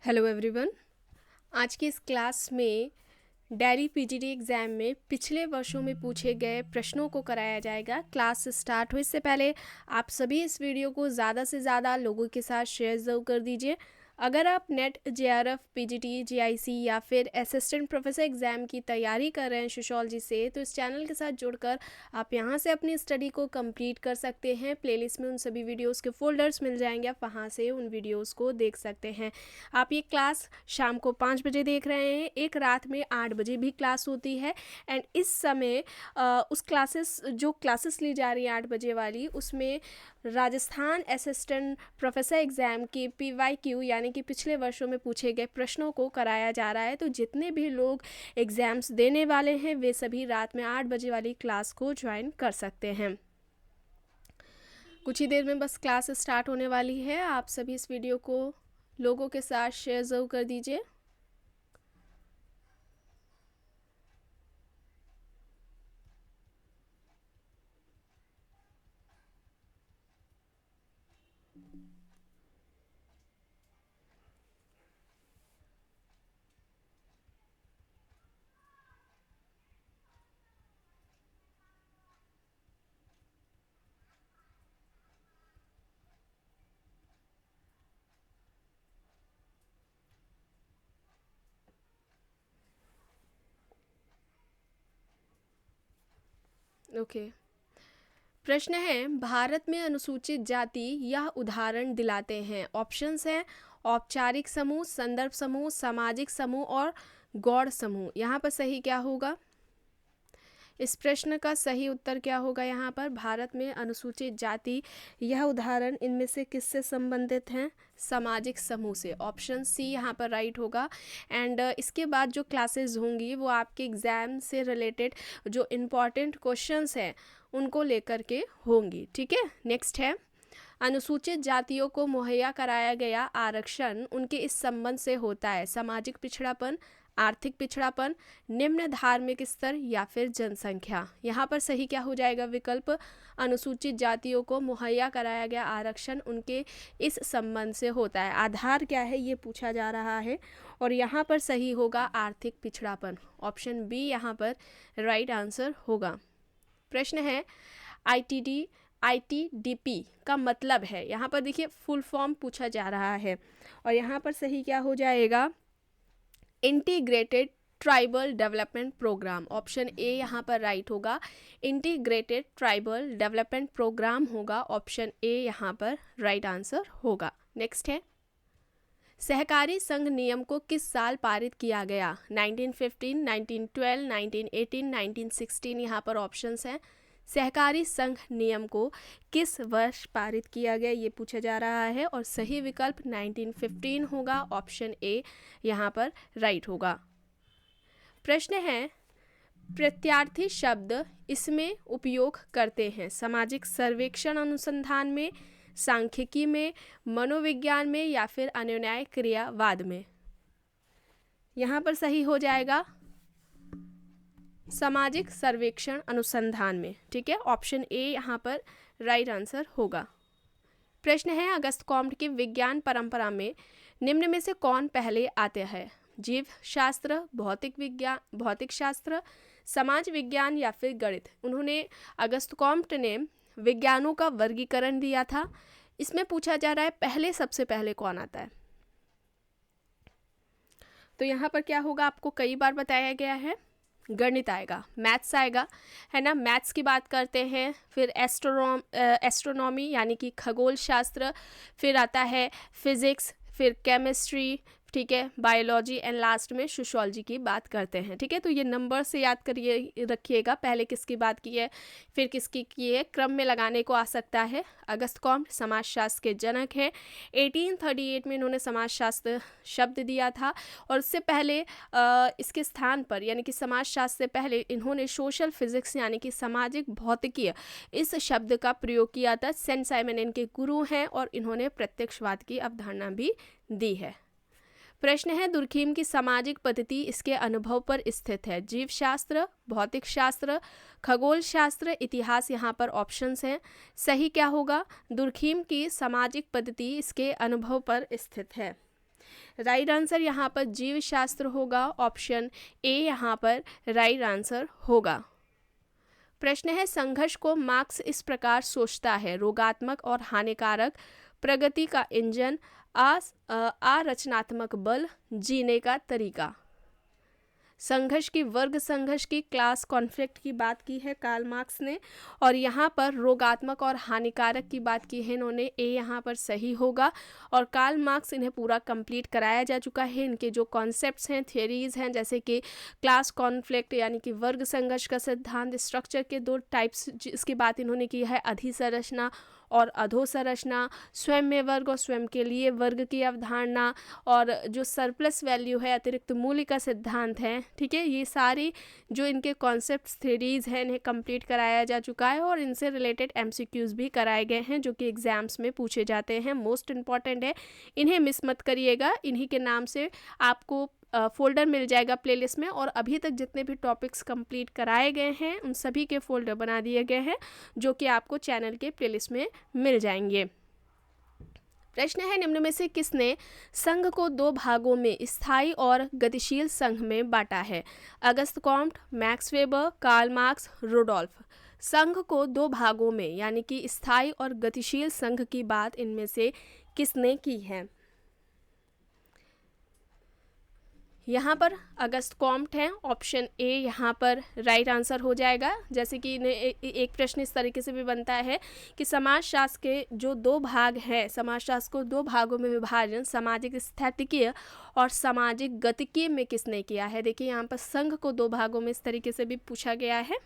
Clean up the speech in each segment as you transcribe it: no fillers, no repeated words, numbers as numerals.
Hello everyone. आज की इस क्लास में डेयरी पीजीटी एग्ज़ाम में पिछले वर्षों में पूछे गए प्रश्नों को कराया जाएगा। क्लास स्टार्ट हो इससे पहले आप सभी इस वीडियो को ज़्यादा से ज़्यादा लोगों के साथ शेयर ज़रूर कर दीजिए। अगर आप नेट जेआरएफ पीजीटी जीआईसी या फिर असिस्टेंट प्रोफेसर एग्ज़ाम की तैयारी कर रहे हैं सोशियोलॉजी से, तो इस चैनल के साथ जुड़कर आप यहां से अपनी स्टडी को कंप्लीट कर सकते हैं। प्लेलिस्ट में उन सभी वीडियोस के फोल्डर्स मिल जाएंगे, आप वहां से उन वीडियोस को देख सकते हैं। आप ये क्लास शाम को 5 बजे देख रहे हैं, एक रात में 8 बजे भी क्लास होती है। एंड इस समय उस जो क्लासेस ली जा रही है 8 बजे वाली, उसमें राजस्थान असिस्टेंट प्रोफेसर एग्ज़ाम के PYQ यानी कि पिछले वर्षों में पूछे गए प्रश्नों को कराया जा रहा है। तो जितने भी लोग एग्ज़ाम्स देने वाले हैं वे सभी रात में 8 बजे वाली क्लास को ज्वाइन कर सकते हैं। कुछ ही देर में बस क्लास स्टार्ट होने वाली है। आप सभी इस वीडियो को लोगों के साथ शेयर ज़रूर कर दीजिए। ओके। प्रश्न है, भारत में अनुसूचित जाति यह उदाहरण दिलाते हैं। ऑप्शंस हैं औपचारिक समूह, संदर्भ समूह, सामाजिक समूह और गौड़ समूह। यहाँ पर सही क्या होगा? इस प्रश्न का सही उत्तर क्या होगा? यहाँ पर भारत में अनुसूचित जाति यह उदाहरण इनमें से किससे संबंधित हैं? सामाजिक समूह से। ऑप्शन सी यहाँ पर राइट होगा। एंड इसके बाद जो क्लासेस होंगी वो आपके एग्ज़ाम से रिलेटेड जो इम्पॉर्टेंट क्वेश्चंस हैं उनको लेकर के होंगी। ठीक है, नेक्स्ट है, अनुसूचित जातियों को मुहैया कराया गया आरक्षण उनके इस संबंध से होता है। सामाजिक पिछड़ापन, आर्थिक पिछड़ापन, निम्न धार्मिक स्तर या फिर जनसंख्या। यहाँ पर सही क्या हो जाएगा विकल्प? अनुसूचित जातियों को मुहैया कराया गया आरक्षण उनके इस संबंध से होता है। आधार क्या है ये पूछा जा रहा है और यहाँ पर सही होगा आर्थिक पिछड़ापन। ऑप्शन बी यहाँ पर राइट आंसर होगा। प्रश्न है, ITDP का मतलब है। यहाँ पर देखिए फुल फॉर्म पूछा जा रहा है और यहाँ पर सही क्या हो जाएगा? Integrated tribal development programme. Option A यहाँ पर राइट होगा, इंटीग्रेटेड ट्राइबल डेवलपमेंट प्रोग्राम होगा। ऑप्शन ए यहाँ पर राइट आंसर होगा। नेक्स्ट है, सहकारी संघ नियम को किस साल पारित किया गया? 1915, 1912, 1918, 1916। यहाँ पर ऑप्शंस हैं। सहकारी संघ नियम को किस वर्ष पारित किया गया ये पूछा जा रहा है और सही विकल्प 1915 होगा। ऑप्शन ए यहाँ पर राइट होगा। प्रश्न है, प्रत्यार्थी शब्द इसमें उपयोग करते हैं। सामाजिक सर्वेक्षण अनुसंधान में, सांख्यिकी में, मनोविज्ञान में या फिर अनुन्याय क्रियावाद में। यहाँ पर सही हो जाएगा सामाजिक सर्वेक्षण अनुसंधान में। ठीक है, ऑप्शन ए यहाँ पर राइट आंसर होगा। प्रश्न है, अगस्त कॉम्ट की विज्ञान परंपरा में निम्न में से कौन पहले आते हैं? जीव शास्त्र, भौतिक विज्ञान, भौतिक शास्त्र, समाज विज्ञान या फिर गणित। उन्होंने अगस्त कॉम्ट ने विज्ञानों का वर्गीकरण दिया था। इसमें पूछा जा रहा है सबसे पहले कौन आता है? तो यहाँ पर क्या होगा आपको कई बार बताया गया है, गणित आएगा, मैथ्स आएगा, है ना। मैथ्स की बात करते हैं, फिर एस्ट्रोनॉमी यानी कि खगोल शास्त्र, फिर आता है फिजिक्स, फिर केमिस्ट्री, ठीक है, बायोलॉजी एंड लास्ट में सोशियोलॉजी की बात करते हैं। ठीक है, तो ये नंबर से याद करिए रखिएगा, पहले किसकी बात की है फिर किसकी की है, क्रम में लगाने को आ सकता है। अगस्त कॉम्ट समाजशास्त्र के जनक हैं। 1838 में इन्होंने समाजशास्त्र शब्द दिया था और उससे पहले इसके स्थान पर यानी कि समाजशास्त्र से पहले इन्होंने सोशल फिजिक्स यानी कि सामाजिक भौतिकी इस शब्द का प्रयोग किया था। सेंट साइमन इनके गुरु हैं और इन्होंने प्रत्यक्षवाद की अवधारणा भी दी है। प्रश्न है, दुर्खीम की सामाजिक पद्धति इसके अनुभव पर स्थित है। जीव शास्त्र, भौतिक शास्त्र, खगोल शास्त्र, इतिहास। यहाँ पर ऑप्शंस हैं। सही क्या होगा? दुर्खीम की सामाजिक पद्धति इसके अनुभव पर स्थित है। राइट आंसर यहाँ पर जीव शास्त्र होगा, ऑप्शन ए यहाँ पर राइट आंसर होगा। प्रश्न है संघर्ष को मार्क्स इस प्रकार सोचता है, रोगात्मक और हानिकारक, प्रगति का इंजन, आरचनात्मक बल, जीने का तरीका। संघर्ष की, वर्ग संघर्ष की, क्लास कॉन्फ्लिक्ट की बात की है कार्ल मार्क्स ने, और यहाँ पर रोगात्मक और हानिकारक की बात की है इन्होंने, ए यहाँ पर सही होगा। और कार्ल मार्क्स इन्हें पूरा कंप्लीट कराया जा चुका है। इनके जो कॉन्सेप्ट्स हैं, थियरीज हैं, जैसे कि क्लास कॉन्फ्लिक्ट यानी कि वर्ग संघर्ष का सिद्धांत, स्ट्रक्चर के दो टाइप्स इसकी बात इन्होंने की है, अधिसंरचना और अधोसंरचना, स्वयं में वर्ग और स्वयं के लिए वर्ग की अवधारणा, और जो सरप्लस वैल्यू है, अतिरिक्त मूल्य का सिद्धांत है। ठीक है, ये सारी जो इनके कॉन्सेप्ट्स, थ्योरीज हैं, इन्हें कंप्लीट कराया जा चुका है और इनसे रिलेटेड एमसीक्यूज भी कराए गए हैं जो कि एग्जाम्स में पूछे जाते हैं, मोस्ट इंपॉर्टेंट है, इन्हें मिस मत करिएगा। इन्हीं के नाम से आपको फोल्डर मिल जाएगा प्लेलिस्ट में, और अभी तक जितने भी टॉपिक्स कंप्लीट कराए गए हैं उन सभी के फोल्डर बना दिए गए हैं जो कि आपको चैनल के प्लेलिस्ट में मिल जाएंगे। प्रश्न है निम्न में से किसने संघ को दो भागों में, स्थायी और गतिशील संघ में बांटा है? Auguste Comte, Max Weber, Karl Marx, Rudolf. संघ को दो भागों में यानी कि स्थायी और गतिशील संघ की बात इनमें से किसने की है? यहाँ पर अगस्त कॉम्ट है, ऑप्शन ए यहाँ पर राइट आंसर हो जाएगा। जैसे कि एक प्रश्न इस तरीके से भी बनता है कि समाजशास्त्र के जो दो भाग हैं, समाजशास्त्र को दो भागों में विभाजन सामाजिक स्थैतिकीय और सामाजिक गतिकीय में किसने किया है? देखिए यहाँ पर संघ को दो भागों में इस तरीके से भी पूछा गया है।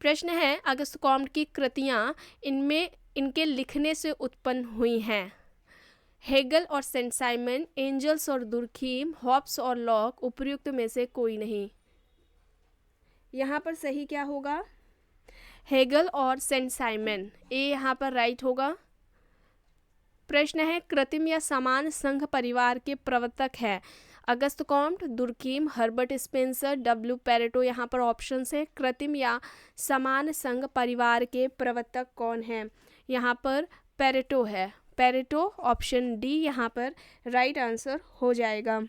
प्रश्न है अगस्त कॉम्ट की कृतियाँ इनमें इनके लिखने से उत्पन्न हुई हैं? हेगल और सेंट साइमन, एंजल्स और दुर्खीम, हॉब्स और लॉक, उपर्युक्त में से कोई नहीं। यहाँ पर सही क्या होगा? हेगल और सेंट साइमन, ए यहाँ पर राइट होगा। प्रश्न है कृत्रिम या समान संघ परिवार के प्रवर्तक है? Auguste Comte, Durkheim, Herbert Spencer, W Pareto. यहाँ पर ऑप्शन है कृत्रिम या समान संघ परिवार के प्रवर्तक कौन है? यहाँ पर पेरेटो है, पेरेटो, ऑप्शन डी यहाँ पर राइट आंसर हो जाएगा।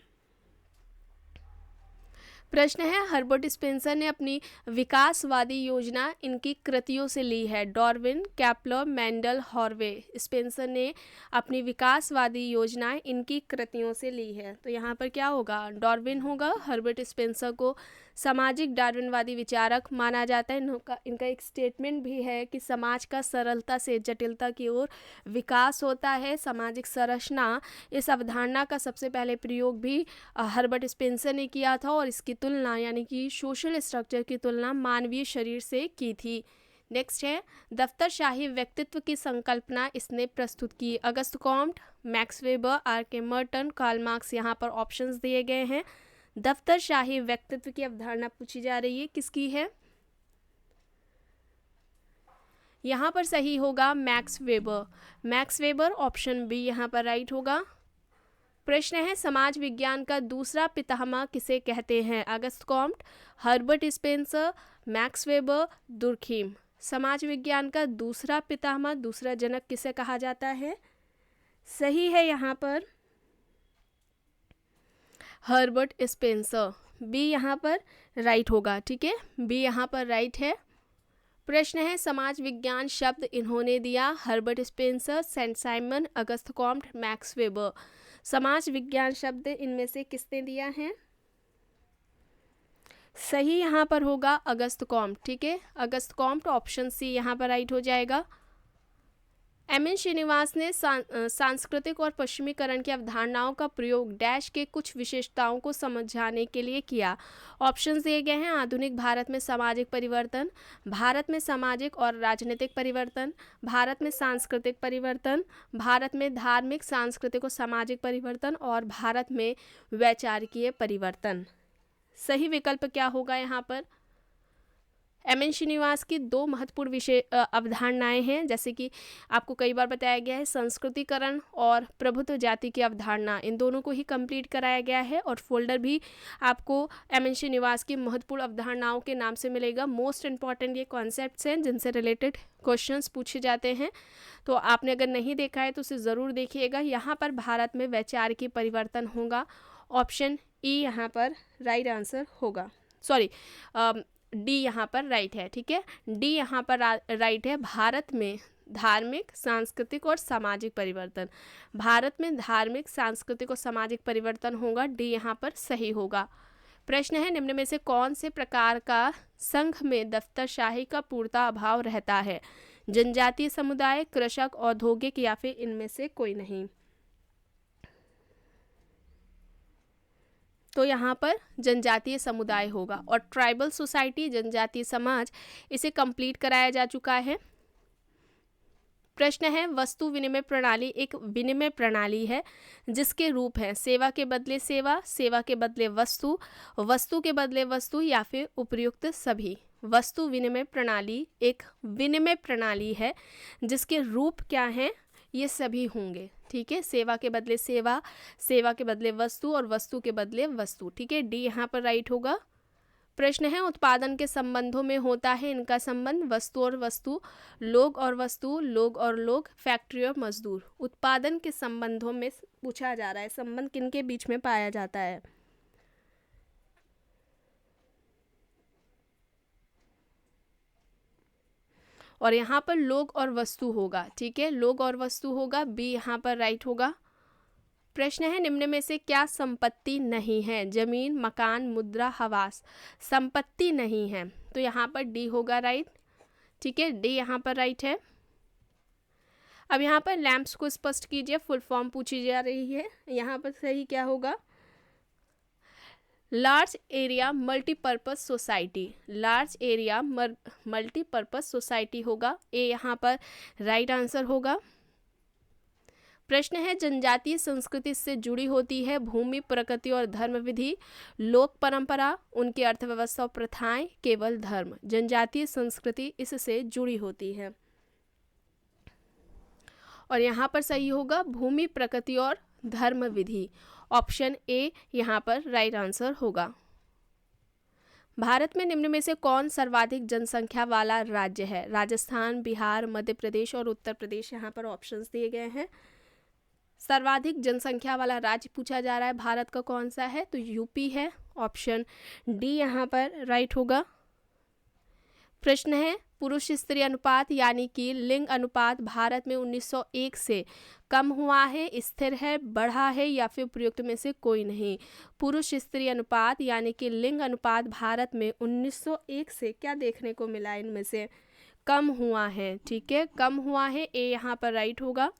प्रश्न है हर्बर्ट स्पेंसर ने अपनी विकासवादी योजना इनकी कृतियों से ली है? Darwin, Kepler, Mendel, Harvey. Spencer ने अपनी विकासवादी योजनाएं इनकी कृतियों से ली है, तो यहाँ पर क्या होगा? डार्विन होगा। हर्बर्ट स्पेंसर को सामाजिक डार्विनवादी विचारक माना जाता है। इनका एक स्टेटमेंट भी है कि समाज का सरलता से जटिलता की ओर विकास होता है। सामाजिक संरचना, इस अवधारणा का सबसे पहले प्रयोग भी हर्बर्ट स्पेंसर ने किया था और इसकी तुलना यानी कि सोशल स्ट्रक्चर की तुलना मानवीय शरीर से की थी। नेक्स्ट है दफ्तरशाही व्यक्तित्व की संकल्पना इसने प्रस्तुत की? अगस्त कॉम्ट, मैक्स वेबर, आर के मर्टन, कार्ल मार्क्स। यहाँ पर ऑप्शंस दिए गए हैं। दफ्तरशाही व्यक्तित्व की अवधारणा पूछी जा रही है, किसकी है? यहाँ पर सही होगा Max Weber. Max Weber, option B यहाँ पर राइट होगा। प्रश्न है समाज विज्ञान का दूसरा पितामह किसे कहते हैं? Auguste Comte, Herbert Spencer, Max Weber, Durkheim. समाज विज्ञान का दूसरा पितामह, दूसरा जनक किसे कहा जाता है? सही है यहाँ पर हर्बर्ट स्पेंसर, बी यहाँ पर राइट होगा। ठीक है, बी यहाँ पर राइट है। प्रश्न है समाज विज्ञान शब्द इन्होंने दिया? हर्बर्ट स्पेंसर, सेंट साइमन, अगस्त कॉम्ट, मैक्स वेबर। समाज विज्ञान शब्द इनमें से किसने दिया है? सही यहाँ पर होगा अगस्त कॉम्ट। ठीक है, अगस्त कॉम्ट, ऑप्शन सी यहाँ पर राइट हो जाएगा। एम.एन. श्रीनिवास ने सांस्कृतिक और पश्चिमीकरण की अवधारणाओं का प्रयोग डैश के कुछ विशेषताओं को समझाने के लिए किया? ऑप्शंस दिए गए हैं। आधुनिक भारत में सामाजिक परिवर्तन, भारत में सामाजिक और राजनीतिक परिवर्तन, भारत में सांस्कृतिक परिवर्तन, भारत में धार्मिक, सांस्कृतिक और सामाजिक परिवर्तन, और भारत में वैचारिकीय परिवर्तन। सही विकल्प क्या होगा यहाँ पर? एम.एन. श्रीनिवास की दो महत्वपूर्ण विषय अवधारणाएं हैं, जैसे कि आपको कई बार बताया गया है, संस्कृतिकरण और प्रभुत्व जाति की अवधारणा, इन दोनों को ही कंप्लीट कराया गया है। और फोल्डर भी आपको एम.एन. श्रीनिवास की महत्वपूर्ण अवधारणाओं के नाम से मिलेगा। मोस्ट इंपॉर्टेंट ये कॉन्सेप्ट्स हैं जिनसे रिलेटेड क्वेश्चंस पूछे जाते हैं, तो आपने अगर नहीं देखा है तो उसे ज़रूर देखिएगा। यहाँ पर भारत में वैचारिक परिवर्तन होगा, ऑप्शन ई यहाँ पर राइट आंसर होगा। सॉरी, डी यहाँ पर राइट है, ठीक है, डी यहाँ पर राइट है। भारत में धार्मिक, सांस्कृतिक और सामाजिक परिवर्तन, भारत में धार्मिक, सांस्कृतिक और सामाजिक परिवर्तन होगा, डी यहाँ पर सही होगा। प्रश्न है, निम्न में से कौन से प्रकार का संघ में दफ्तरशाही का पूर्णतः अभाव रहता है? जनजातीय समुदाय, कृषक, औद्योगिक या फिर इनमें से कोई नहीं। तो यहाँ पर जनजातीय समुदाय होगा। और ट्राइबल सोसाइटी, जनजातीय समाज, इसे कंप्लीट कराया जा चुका है। प्रश्न है, वस्तु विनिमय प्रणाली एक विनिमय प्रणाली है जिसके रूप हैं सेवा के बदले सेवा, सेवा के बदले वस्तु, वस्तु के बदले वस्तु या फिर उपयुक्त सभी। वस्तु विनिमय प्रणाली एक विनिमय प्रणाली है जिसके रूप क्या हैं? ये सभी होंगे, ठीक है, सेवा के बदले सेवा, सेवा के बदले वस्तु और वस्तु के बदले वस्तु, ठीक है, डी यहाँ पर राइट होगा। प्रश्न है, उत्पादन के संबंधों में होता है इनका संबंध? वस्तु और वस्तु, लोग और वस्तु, लोग और लोग, फैक्ट्री और मजदूर। उत्पादन के संबंधों में पूछा जा रहा है, संबंध किनके बीच में पाया जाता है? और यहाँ पर लोग और वस्तु होगा, ठीक है, लोग और वस्तु होगा, बी यहाँ पर राइट होगा। प्रश्न है, निम्न में से क्या संपत्ति नहीं है? जमीन, मकान, मुद्रा, हवास। संपत्ति नहीं है, तो यहाँ पर डी होगा राइट, ठीक है, डी यहाँ पर राइट है। अब यहाँ पर लैंप्स को स्पष्ट कीजिए, फुल फॉर्म पूछी जा रही है, यहाँ पर सही क्या होगा? Large area multipurpose society, large area multipurpose society होगा, ए यहाँ पर राइट आंसर होगा। प्रश्न है, जनजातीय संस्कृति से जुड़ी होती है भूमि, प्रकृति और धर्म विधि, लोक परंपरा, उनकी अर्थव्यवस्था और प्रथाएं, केवल धर्म। जनजातीय संस्कृति इससे जुड़ी होती है, और यहाँ पर सही होगा भूमि, प्रकृति और धर्म विधि, ऑप्शन ए यहाँ पर राइट आंसर होगा। भारत में निम्न में से कौन सर्वाधिक जनसंख्या वाला राज्य है? राजस्थान, बिहार, मध्य प्रदेश और उत्तर प्रदेश, यहाँ पर ऑप्शंस दिए गए हैं। सर्वाधिक जनसंख्या वाला राज्य पूछा जा रहा है भारत का कौन सा है? तो यूपी है, ऑप्शन डी यहाँ पर राइट होगा। प्रश्न है, पुरुष स्त्री अनुपात यानी कि लिंग अनुपात भारत में 1901 से कम हुआ है, स्थिर है, बढ़ा है या फिर उपयुक्त में से कोई नहीं? पुरुष स्त्री अनुपात यानी कि लिंग अनुपात भारत में 1901 से क्या देखने को मिला? इनमें से कम हुआ है, ठीक है, कम हुआ है, ए यहाँ पर राइट होगा।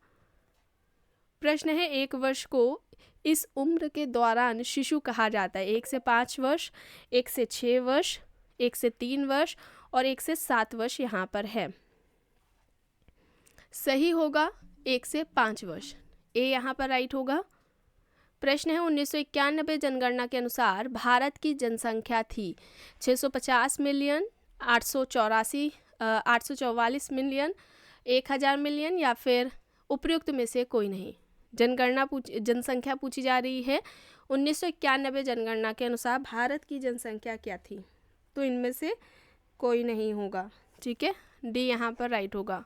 प्रश्न है, एक वर्ष को इस उम्र के दौरान शिशु कहा जाता है? 1 से 5 वर्ष, 1 से 6 वर्ष, 1 से 3 वर्ष और 1 से 7 वर्ष यहाँ पर है। सही होगा 1 से 5 वर्ष, ए यहाँ पर राइट होगा। प्रश्न है, 1991 जनगणना के अनुसार भारत की जनसंख्या थी 650 मिलियन, 844 मिलियन, 1000 मिलियन या फिर उपयुक्त में से कोई नहीं? जनसंख्या पूछी जा रही है, 1991 जनगणना के अनुसार भारत की जनसंख्या क्या थी? तो इनमें से कोई नहीं होगा, ठीक है, डी यहाँ पर राइट होगा।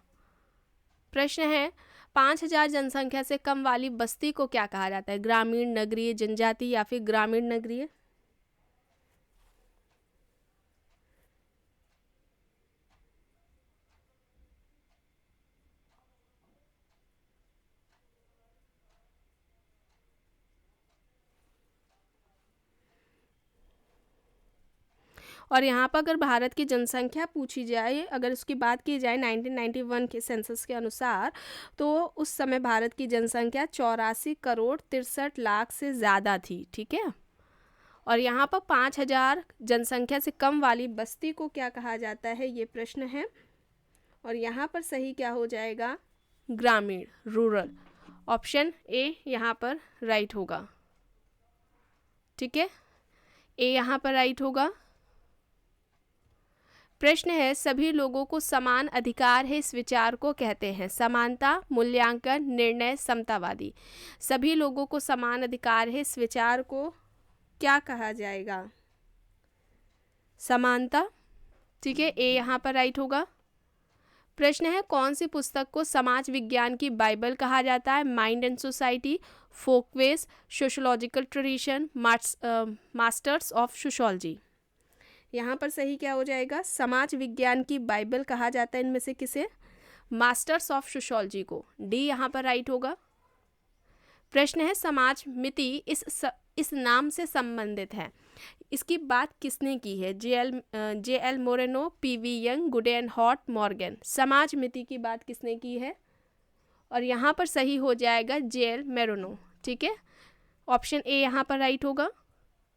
प्रश्न है, 5000 जनसंख्या से कम वाली बस्ती को क्या कहा जाता है? ग्रामीण, नगरीय, जनजातीय या फिर ग्रामीण नगरीय? और यहाँ पर अगर भारत की जनसंख्या पूछी जाए, अगर उसकी बात की जाए 1991 के सेंसस के अनुसार, तो उस समय भारत की जनसंख्या 84 करोड़ 63 लाख से ज़्यादा थी, ठीक है। और यहाँ पर 5000 जनसंख्या से कम वाली बस्ती को क्या कहा जाता है, ये प्रश्न है। और यहाँ पर सही क्या हो जाएगा? ग्रामीण, रूरल, ऑप्शन ए यहाँ पर राइट होगा, ठीक है, ए यहाँ पर राइट होगा। प्रश्न है, सभी लोगों को समान अधिकार है इस विचार को कहते हैं? समानता, मूल्यांकन, निर्णय, समतावादी। सभी लोगों को समान अधिकार है इस विचार को क्या कहा जाएगा? समानता। ठीक है, ए यहाँ पर राइट होगा। प्रश्न है, कौन सी पुस्तक को समाज विज्ञान की बाइबल कहा जाता है? Mind and society, Folkways, sociological tradition, masters of sociology. यहाँ पर सही क्या हो जाएगा? समाज विज्ञान की बाइबल कहा जाता है इनमें से किसे? मास्टर्स ऑफ सोशोलॉजी को। डी यहाँ पर राइट होगा। प्रश्न है, समाज मिति इस नाम से संबंधित है। इसकी बात किसने की है? J L Moreno, PV young, गुडे एंड हॉट, मॉर्गन। समाज मिति की बात किसने की है? और यहाँ पर सही हो जाएगा जे एल मोरेनो। ठीक है, ऑप्शन ए यहाँ पर राइट होगा।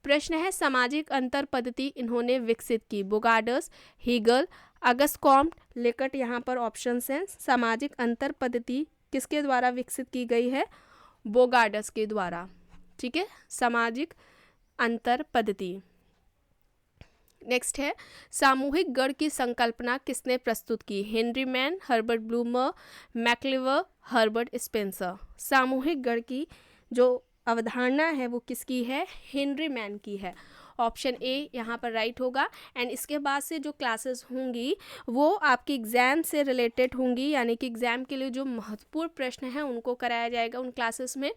प्रश्न है, सामाजिक अंतर पद्धति इन्होंने विकसित की? बोगार्डस, हीगल, अगस्ट कॉम्ट, लेकट। यहाँ पर ऑप्शन है, सामाजिक अंतर पद्धति किसके द्वारा विकसित की गई है? बोगार्डस के द्वारा। ठीक है, सामाजिक अंतर पद्धति। नेक्स्ट है, सामूहिक गण की संकल्पना किसने प्रस्तुत की? Henry Maine, Herbert Blumer, MacIver, Herbert Spencer. सामूहिक गण की जो अवधारणा है वो किसकी है? हेनरी मैन की है। ऑप्शन ए यहाँ पर राइट होगा। एंड इसके बाद से जो क्लासेस होंगी वो आपकी एग्ज़ाम से रिलेटेड होंगी, यानी कि एग्ज़ाम के लिए जो महत्वपूर्ण प्रश्न हैं उनको कराया जाएगा उन क्लासेस में।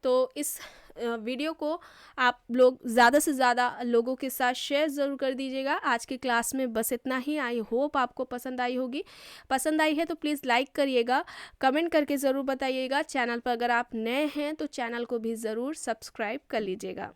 तो इस वीडियो को आप लोग ज़्यादा से ज़्यादा लोगों के साथ शेयर ज़रूर कर दीजिएगा। आज की क्लास में बस इतना ही। आई होप आपको पसंद आई होगी। पसंद आई है तो प्लीज़ लाइक करिएगा, कमेंट करके ज़रूर बताइएगा। चैनल पर अगर आप नए हैं तो चैनल को भी ज़रूर सब्सक्राइब कर लीजिएगा।